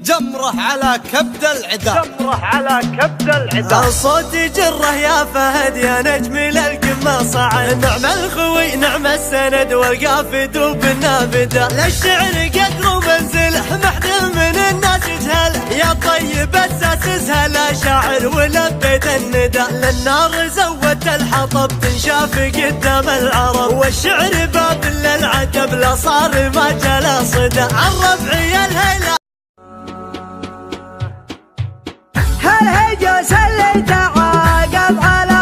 جمره على كبد العدا، جمره على كبد العدا. الصوت جره يا فهد يا نجم للقمة صعد، نعم الخوي نعم السند والقافد وبالنافده، للشعر قدر ومنزله محد من الناس يجهله، يا طيب اسسها لا شاعر ولبيت الندى، للنار زودت الحطب تنشاف قدام العرب، والشعر باب للعتب لا صار ما جلا صدى، عالربعي الهيلة هالهجوس اللي تعاقب على